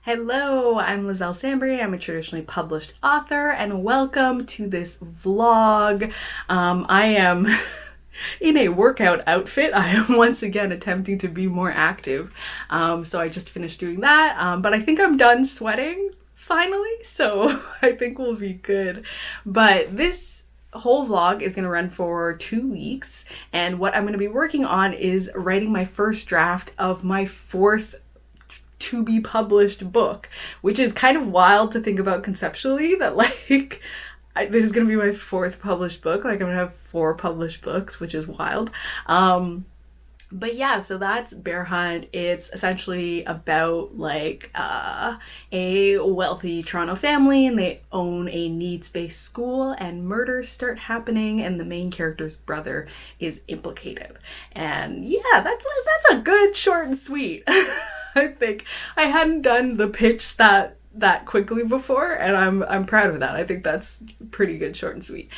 Hello, I'm Liselle Sambury. I'm a traditionally published author, and welcome to this vlog. I am in a workout outfit. I am once again attempting to be more active. So I just finished doing that, but I think I'm done sweating finally, so I think we'll be good. But this whole vlog is going to run for 2 weeks, and what I'm going to be working on is writing my first draft of my fourth to be published book, which is kind of wild to think about conceptually, that like this is gonna be my fourth published book. Like I'm gonna have 4 published books, which is wild. But yeah, so that's Bear Hunt. It's essentially about like a wealthy Toronto family, and they own a needs-based school, and murders start happening, and the main character's brother is implicated. And yeah, that's a good short and sweet. I think I hadn't done the pitch that quickly before, and I'm proud of that. I think that's pretty good, short and sweet.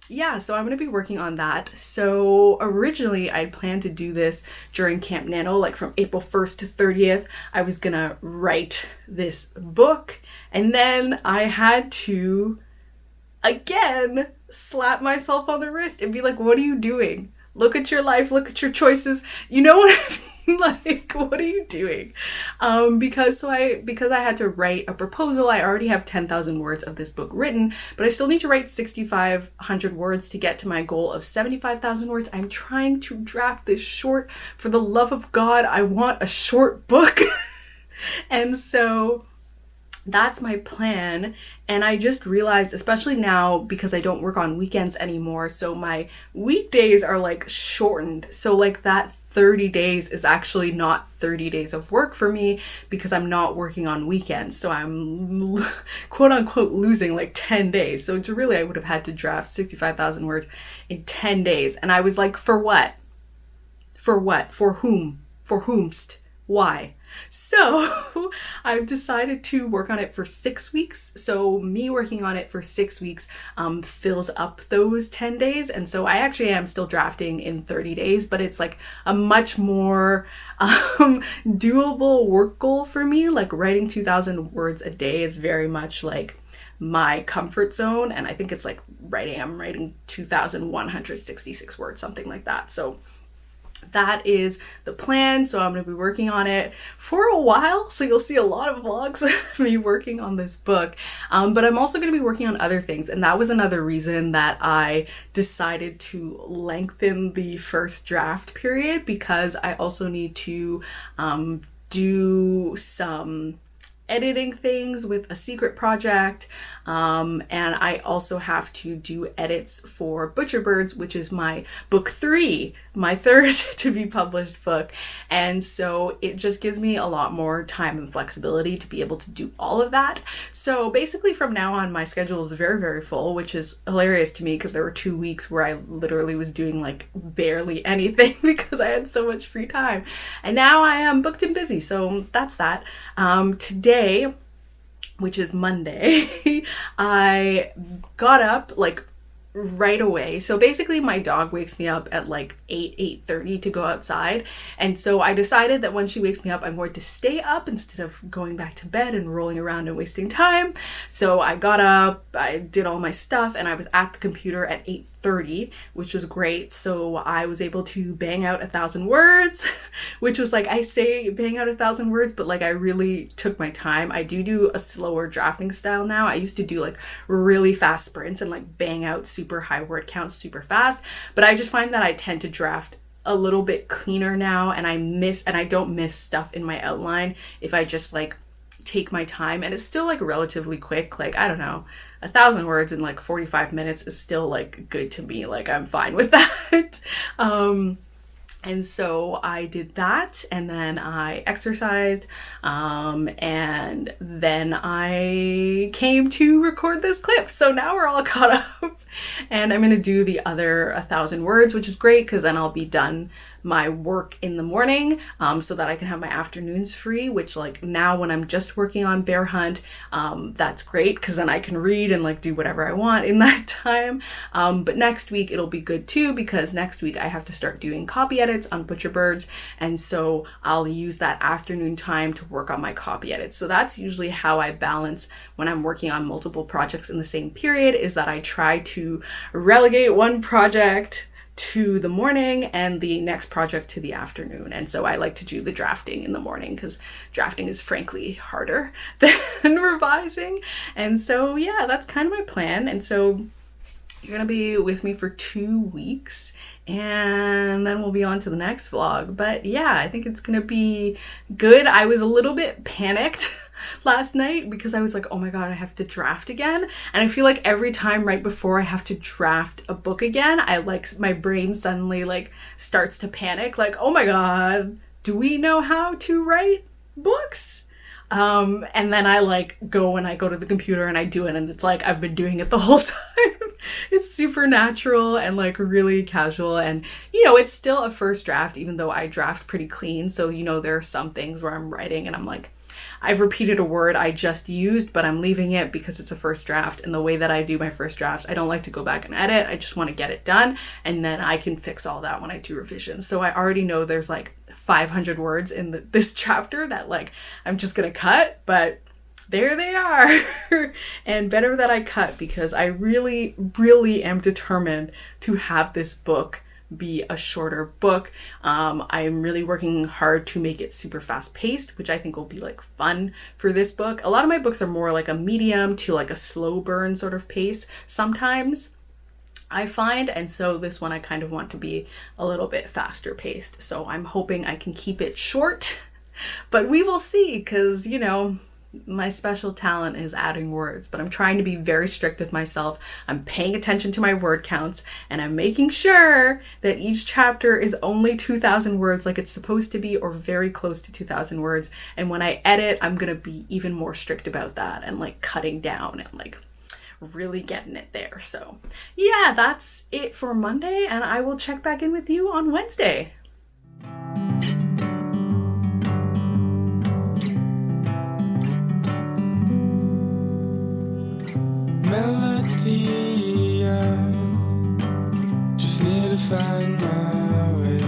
Yeah, so I'm going to be working on that. So originally I'd planned to do this during Camp Nano, like from April 1st to 30th. I was going to write this book, and then I had to, again, slap myself on the wrist and be like, what are you doing? Look at your life, look at your choices. You know what I mean? Like, what are you doing? Because I had to write a proposal. I already have 10,000 words of this book written, but I still need to write 6,500 words to get to my goal of 75,000 words. I'm trying to draft this short. For the love of God, I want a short book. And so that's my plan. And I just realized, especially now because I don't work on weekends anymore, so my weekdays are like shortened. So like that 30 days is actually not 30 days of work for me because I'm not working on weekends. So I'm quote unquote losing like 10 days. So it's really, I would have had to draft 65,000 words in 10 days. And I was like, for what? For what? For whom? For whomst? Why? So I've decided to work on it for 6 weeks. So me working on it for 6 weeks fills up those 10 days. And so I actually am still drafting in 30 days, but it's like a much more doable work goal for me. Like writing 2,000 words a day is very much like my comfort zone. And I think it's like I'm writing 2,166 words, something like that. So that is the plan. So I'm going to be working on it for a while. So you'll see a lot of vlogs of me working on this book. But I'm also going to be working on other things. And that was another reason that I decided to lengthen the first draft period, because I also need to do some editing things with a secret project, and I also have to do edits for Butcher Birds, which is my book 3, my third to be published book. And so it just gives me a lot more time and flexibility to be able to do all of that. So basically from now on, my schedule is very, very full, which is hilarious to me because there were 2 weeks where I literally was doing like barely anything because I had so much free time. And now I am booked and busy. So that's that. Today, which is Monday, I got up like right away. So basically my dog wakes me up at like 8:30 to go outside. And so I decided that when she wakes me up, I'm going to stay up instead of going back to bed and rolling around and wasting time. So I got up, I did all my stuff, and I was at the computer at 8:30, which was great. So I was able to bang out 1,000 words, which was like, I say bang out 1,000 words, but like I really took my time. I do a slower drafting style now. I used to do like really fast sprints and like bang out super high word counts super fast, but I just find that I tend to draft a little bit cleaner now, and I don't miss stuff in my outline if I just like take my time. And it's still like relatively quick. Like, I don't know, 1,000 words in like 45 minutes is still like good to me. Like, I'm fine with that. And so I did that, and then I exercised, and then I came to record this clip. So now we're all caught up, and I'm gonna do the other 1,000 words, which is great because then I'll be done my work in the morning, so that I can have my afternoons free, which like now when I'm just working on Bear Hunt, that's great because then I can read and like do whatever I want in that time. But next week it'll be good too, because next week I have to start doing copy edits on Butcherbirds, and so I'll use that afternoon time to work on my copy edits. So that's usually how I balance when I'm working on multiple projects in the same period, is that I try to relegate one project to the morning and the next project to the afternoon. And so I like to do the drafting in the morning because drafting is frankly harder than revising. And so yeah, that's kind of my plan. And so you're gonna be with me for 2 weeks and then we'll be on to the next vlog. But yeah, I think it's gonna be good. I was a little bit panicked last night because I was like, oh my god, I have to draft again. And I feel like every time right before I have to draft a book again, I like, my brain suddenly like starts to panic, like, oh my god, do we know how to write books? And then I like go and I go to the computer and I do it, and it's like I've been doing it the whole time. It's super natural and like really casual, and you know, it's still a first draft even though I draft pretty clean. So you know, there are some things where I'm writing and I'm like, I've repeated a word I just used, but I'm leaving it because it's a first draft. And the way that I do my first drafts, I don't like to go back and edit. I just want to get it done, and then I can fix all that when I do revisions. So I already know there's like 500 words in this chapter that like I'm just gonna cut, but there they are. And better that I cut, because I really, really am determined to have this book be a shorter book. I'm really working hard to make it super fast paced, which I think will be like fun for this book. A lot of my books are more like a medium to like a slow burn sort of pace sometimes, I find, and so this one I kind of want to be a little bit faster paced. So I'm hoping I can keep it short, but we will see, because you know, my special talent is adding words, but I'm trying to be very strict with myself. I'm paying attention to my word counts, and I'm making sure that each chapter is only 2,000 words like it's supposed to be, or very close to 2,000 words. And when I edit, I'm gonna be even more strict about that and like cutting down and like really getting it there. So yeah, that's it for Monday, and I will check back in with you on Wednesday. Melody, I just need to find my way.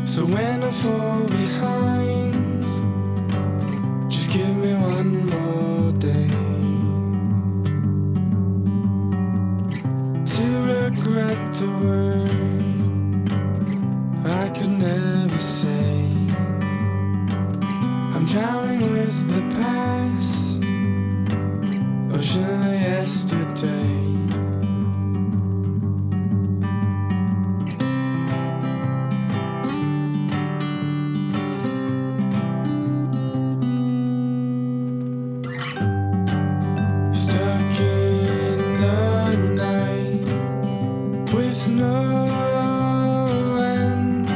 So when I fall behind, just give me one more day to regret the word I could never say. I'm drowning with the past, ocean of yesterday. Stuck in the night with no end,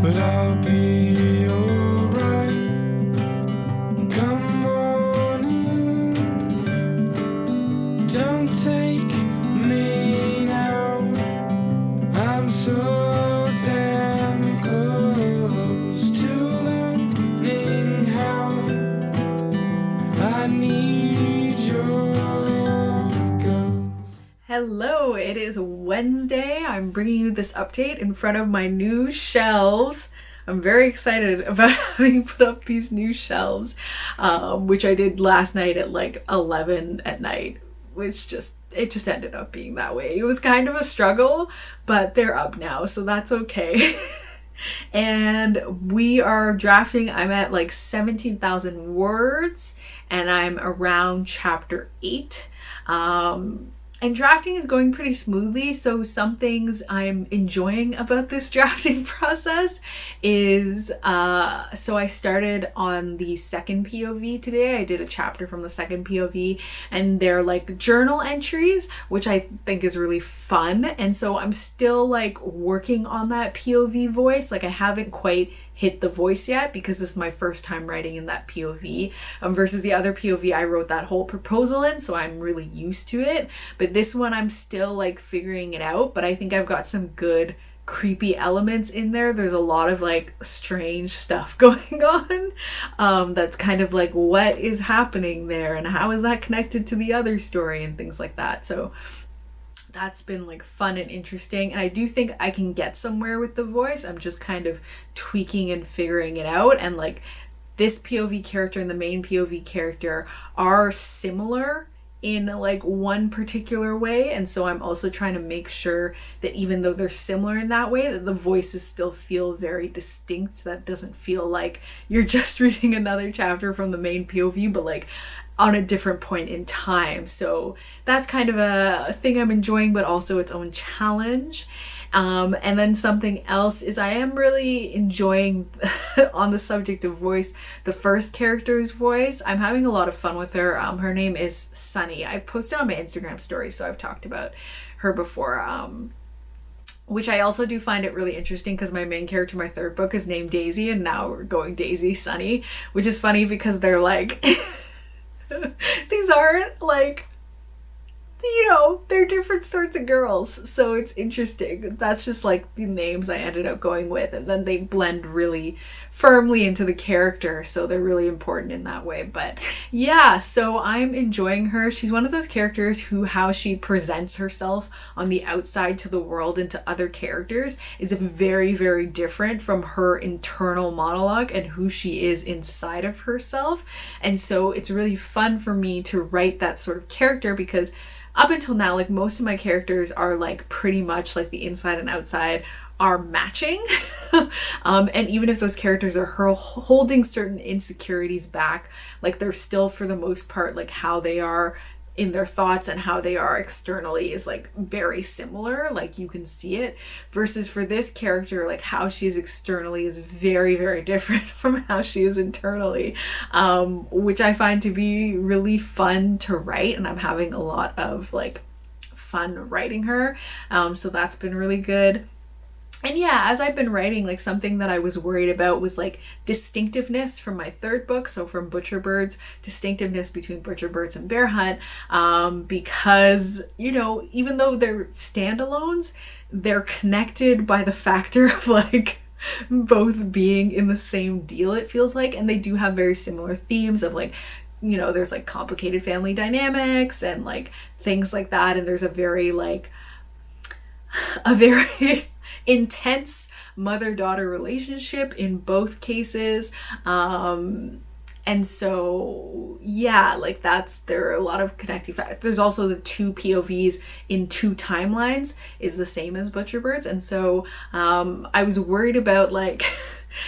but I'll be alright. Come on in, don't take me now. I'm so damn close to learning how. I need your go. Hello, it is Wednesday. I'm bringing you this update in front of my new shelves. I'm very excited about having put up these new shelves, which I did last night at like 11 at night, which it just ended up being that way. It was kind of a struggle, but they're up now, so that's okay. And we are drafting. I'm at like 17,000 words, and I'm around chapter 8. And drafting is going pretty smoothly, so some things I'm enjoying about this drafting process is, so I started on the second POV today. I did a chapter from the second POV, and they're like journal entries, which I think is really fun. And so I'm still like working on that POV voice. Like I haven't quite hit the voice yet because this is my first time writing in that POV, versus the other POV I wrote that whole proposal in, so I'm really used to it. But this one I'm still like figuring it out, but I think I've got some good creepy elements in there. There's a lot of like strange stuff going on that's kind of like, what is happening there and how is that connected to the other story and things like that. So that's been like fun and interesting, and I do think I can get somewhere with the voice. I'm just kind of tweaking and figuring it out, and like this POV character and the main POV character are similar in like one particular way, and so I'm also trying to make sure that even though they're similar in that way, that the voices still feel very distinct. That doesn't feel like you're just reading another chapter from the main POV, but like on a different point in time. So that's kind of a thing I'm enjoying, but also its own challenge. And then something else is I am really enjoying on the subject of voice, the first character's voice. I'm having a lot of fun with her. Her name is Sunny. I posted on my Instagram story, so I've talked about her before. Which I also do find it really interesting because my main character, my third book, is named Daisy, and now we're going Daisy Sunny, which is funny because they're like these aren't like, you know, they're different sorts of girls, so it's interesting. That's just like the names I ended up going with, and then they blend really firmly into the character, so they're really important in that way. But yeah, so I'm enjoying her. She's one of those characters who, how she presents herself on the outside to the world and to other characters is very, very different from her internal monologue and who she is inside of herself. And so it's really fun for me to write that sort of character, because up until now, like, most of my characters are like pretty much like the inside and outside are matching. And even if those characters are holding certain insecurities back, like, they're still for the most part like how they are in their thoughts and how they are externally is like very similar, like you can see it, versus for this character, like how she is externally is very, very different from how she is internally, which I find to be really fun to write, and I'm having a lot of like fun writing her, so that's been really good. And yeah, as I've been writing, like, something that I was worried about was like distinctiveness from my third book, so from Butcher Birds, distinctiveness between Butcher Birds and Bear Hunt, because, you know, even though they're standalones, they're connected by the factor of like both being in the same deal, it feels like, and they do have very similar themes of like, you know, there's like complicated family dynamics and like things like that, and there's a very intense mother-daughter relationship in both cases, and so yeah, like, there are a lot of connecting factors. There's also the two POVs in two timelines is the same as Butcher Birds, and so I was worried about like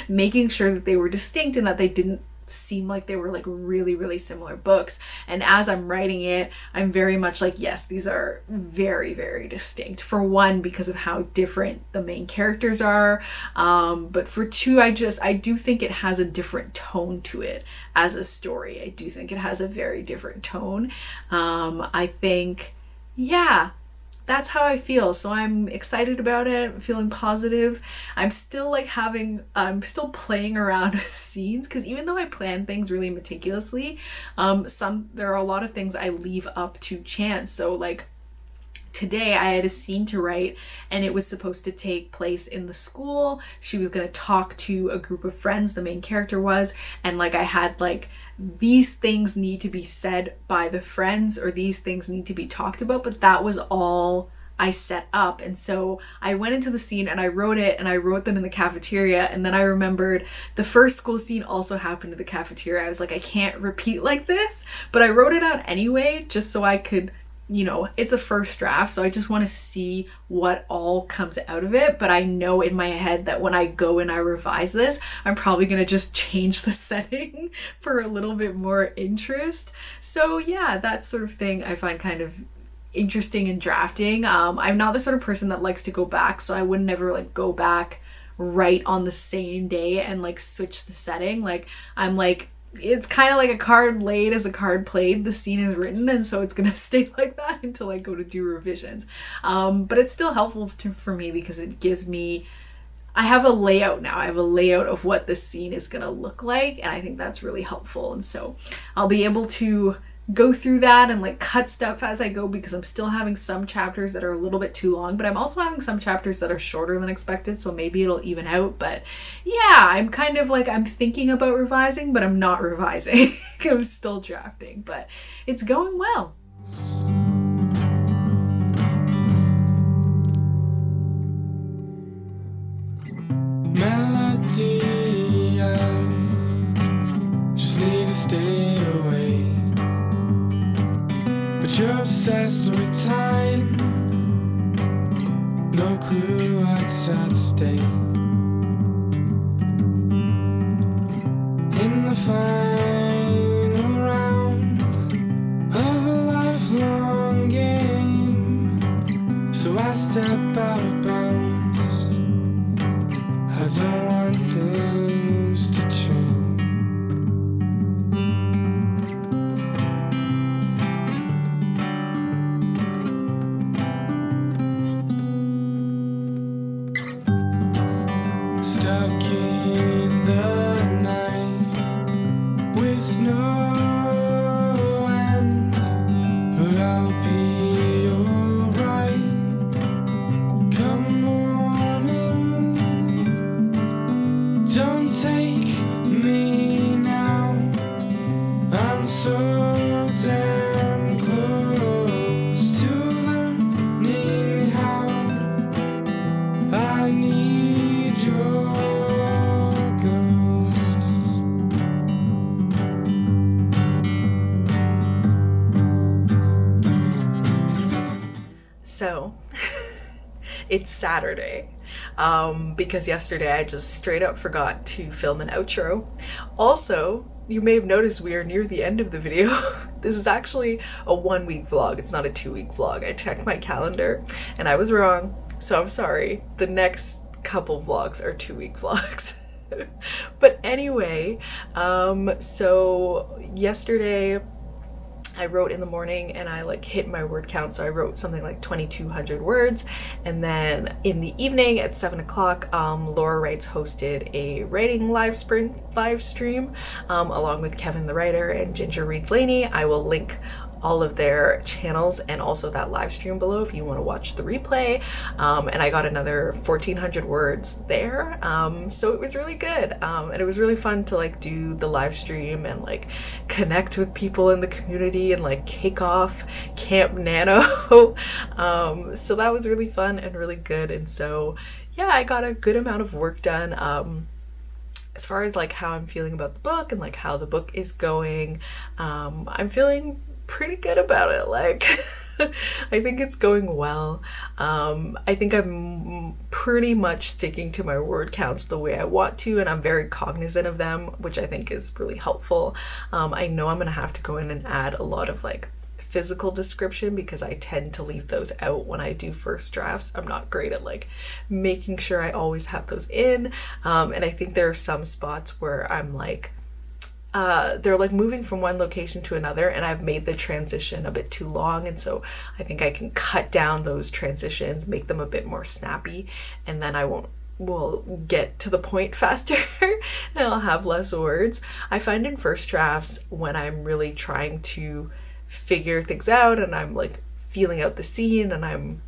making sure that they were distinct and that they didn't seem like they were like really, really similar books. And as I'm writing it, I'm very much like, yes, these are very, very distinct. For one, because of how different the main characters are, but for two, I do think it has a different tone to it as a story. I do think it has a very different tone. I think, yeah, that's how I feel. So I'm excited about it. I'm feeling positive. I'm still playing around with scenes, because even though I plan things really meticulously, there are a lot of things I leave up to chance. So like today I had a scene to write, and it was supposed to take place in the school. She was going to talk to a group of friends, the main character was, and like I had like, these things need to be said by the friends, or these things need to be talked about, but that was all I set up. And so I went into the scene and I wrote it, and I wrote them in the cafeteria, and then I remembered the first school scene also happened in the cafeteria. I was like, I can't repeat like this, but I wrote it out anyway, just so I could, you know, it's a first draft, so I just want to see what all comes out of it. But I know in my head that when I go and I revise this, I'm probably going to just change the setting for a little bit more interest. So yeah, that sort of thing I find kind of interesting in drafting. I'm not the sort of person that likes to go back, so I would never like go back right on the same day and like switch the setting. Like, I'm like, it's kind of like a card laid as a card played. The scene is written, and so it's gonna stay like that until I go to do revisions. But it's still helpful for me because it gives me, I have a layout now. I have a layout of what the scene is gonna look like, and I think that's really helpful. And so I'll be able to go through that and like cut stuff as I go, because I'm still having some chapters that are a little bit too long, but I'm also having some chapters that are shorter than expected, so maybe it'll even out. But yeah, I'm kind of like, I'm thinking about revising, but I'm not revising. I'm still drafting, but it's going well. Melody, I just need to stay away, but you're obsessed with time, no clue what's at stake. In the final round of a lifelong game, so I step out of bounds. I don't want things to change. Stuck in the night with no end, but I'll be alright. Come morning, don't take me now. I'm so damn close to learning how. I need your ghost. So it's Saturday, because yesterday I just straight up forgot to film an outro. Also, you may have noticed we are near the end of the video. This is actually a 1-week vlog. It's not a 2-week vlog. I checked my calendar and I was wrong, so I'm sorry. The next couple vlogs are 2-week vlogs. But anyway, so yesterday I wrote in the morning and I like hit my word count, so I wrote something like 2,200 words. And then in the evening at 7 o'clock, Laura Writes hosted a writing live stream along with Kevin the writer and Ginger Reads Laney. I will link all of their channels and also that live stream below if you want to watch the replay. And I got another 1,400 words there, so it was really good, and it was really fun to like do the live stream and like connect with people in the community and like kick off Camp Nano. So that was really fun and really good, and so yeah, I got a good amount of work done. As far as like how I'm feeling about the book and like how the book is going, I'm feeling pretty good about it. Like I think it's going well. I think I'm pretty much sticking to my word counts the way I want to, and I'm very cognizant of them, which I think is really helpful. I know I'm gonna have to go in and add a lot of like physical description because I tend to leave those out when I do first drafts. I'm not great at like making sure I always have those in, and I think there are some spots where I'm like they're like moving from one location to another and I've made the transition a bit too long, and so I think I can cut down those transitions, make them a bit more snappy, and then will get to the point faster and I'll have less words. I find in first drafts when I'm really trying to figure things out and I'm like feeling out the scene and I'm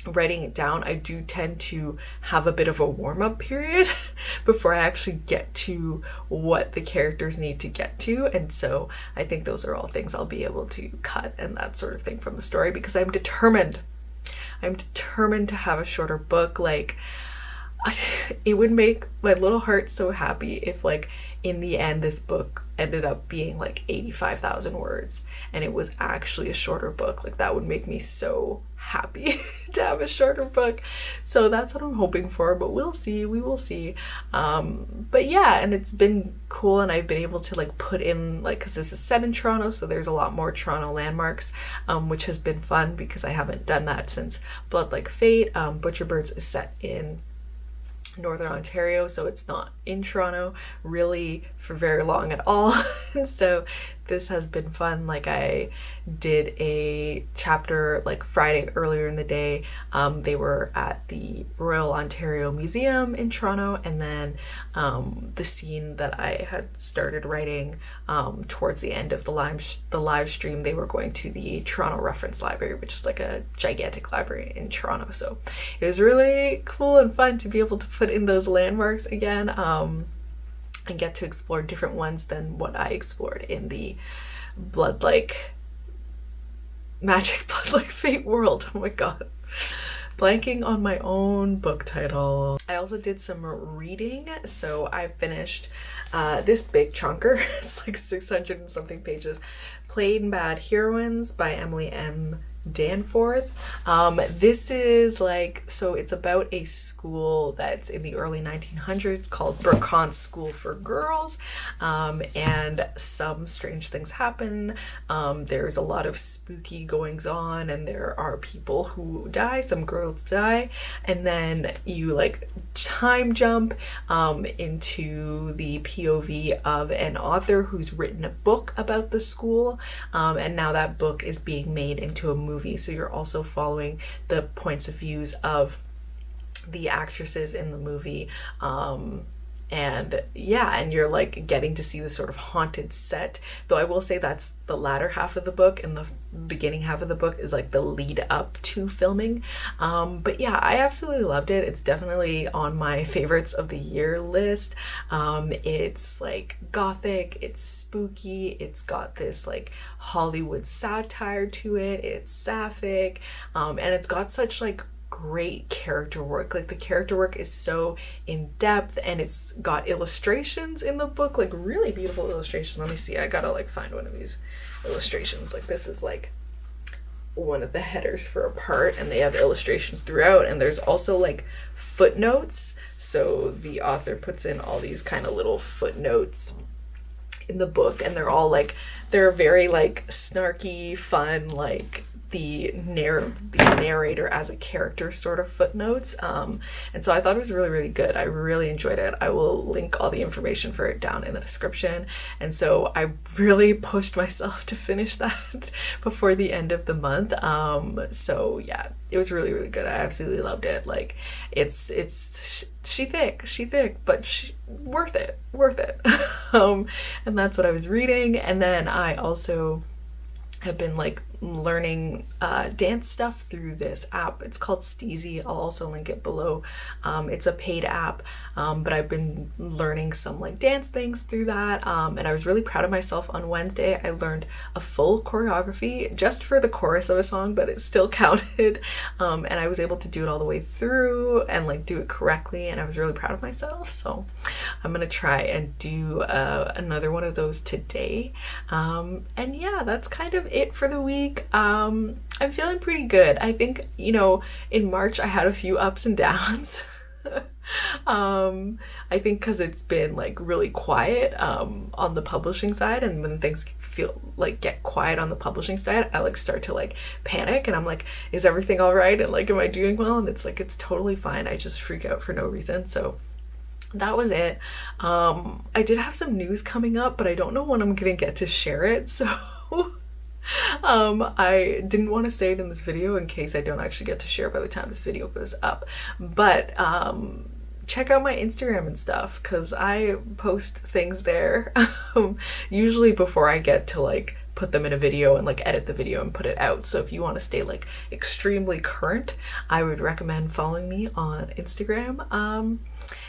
writing it down, I do tend to have a bit of a warm-up period before I actually get to what the characters need to get to, and so I think those are all things I'll be able to cut and that sort of thing from the story, because I'm determined to have a shorter book. Like it would make my little heart so happy if like in the end this book ended up being like 85,000 words and it was actually a shorter book. Like that would make me so happy to have a shorter book. So that's what I'm hoping for, but we'll see, we will see. But yeah, and it's been cool, and I've been able to like put in like, because this is set in Toronto, so there's a lot more Toronto landmarks, which has been fun because I haven't done that since Blood Like Fate. Butcher Birds is set in Northern Ontario, so it's not in Toronto really for very long at all. And so this has been fun. Like, I did a chapter like Friday earlier in the day. They were at the Royal Ontario Museum in Toronto, and then the scene that I had started writing towards the end of the live stream, they were going to the Toronto Reference Library, which is like a gigantic library in Toronto. So it was really cool and fun to be able to put in those landmarks again, and get to explore different ones than what I explored in the Magic Blood-like Fate world. Oh my god. Blanking on my own book title. I also did some reading, so I finished this big chunker. It's like 600 and something pages. Plain Bad Heroines by Emily M. Danforth. This is like, so it's about a school that's in the early 1900s called Burkhan School for Girls, and some strange things happen. There's a lot of spooky goings on, and there are people who die, some girls die, and then you like time jump into the POV of an author who's written a book about the school, and now that book is being made into a movie. So you're also following the points of views of the actresses in the movie, and yeah, and you're like getting to see the sort of haunted set. Though I will say that's the latter half of the book, and the beginning half of the book is like the lead up to filming. But yeah, I absolutely loved it. It's definitely on my favorites of the year list. It's like gothic, it's spooky, it's got this like Hollywood satire to it, it's sapphic, and it's got such like great character work. Like, the character work is so in depth, and it's got illustrations in the book, like really beautiful illustrations. Let me see, I gotta like find one of these illustrations. Like, this is like one of the headers for a part, and they have illustrations throughout, and there's also like footnotes. So the author puts in all these kind of little footnotes in the book, and they're all like, they're very like snarky, fun, like the narrator as a character sort of footnotes, and so I thought it was really, really good. I really enjoyed it. I will link all the information for it down in the description, and so I really pushed myself to finish that before the end of the month. So yeah, it was really, really good. I absolutely loved it. Like, it's she thick, but worth it. And that's what I was reading. And then I also have been like learning dance stuff through this app. It's called Steezy. I'll also link it below. It's a paid app, but I've been learning some like dance things through that, and I was really proud of myself. On Wednesday I learned a full choreography just for the chorus of a song, but it still counted, and I was able to do it all the way through and like do it correctly, and I was really proud of myself. So I'm gonna try and do another one of those today, and yeah, that's kind of it for the week. I'm feeling pretty good. I think, you know, in March I had a few ups and downs. I think because it's been like really quiet on the publishing side, and when things feel like get quiet on the publishing side, I like start to like panic, and I'm like, is everything all right, and like, am I doing well? And it's like, it's totally fine. I just freak out for no reason. So that was it. I did have some news coming up, but I don't know when I'm gonna get to share it, so I didn't want to say it in this video in case I don't actually get to share by the time this video goes up, but check out my Instagram and stuff, because I post things there usually before I get to like put them in a video and like edit the video and put it out. So if you want to stay like extremely current, I would recommend following me on Instagram.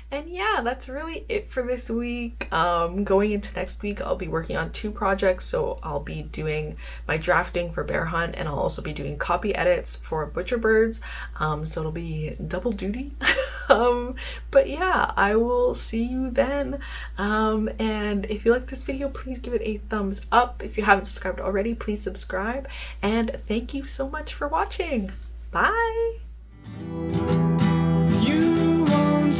And yeah, that's really it for this week. Going into next week, I'll be working on 2 projects. So I'll be doing my drafting for Bear Hunt, and I'll also be doing copy edits for Butcher Birds. So it'll be double duty. But yeah, I will see you then. And if you like this video, please give it a thumbs up. If you haven't subscribed already, please subscribe. And thank you so much for watching. Bye! You won't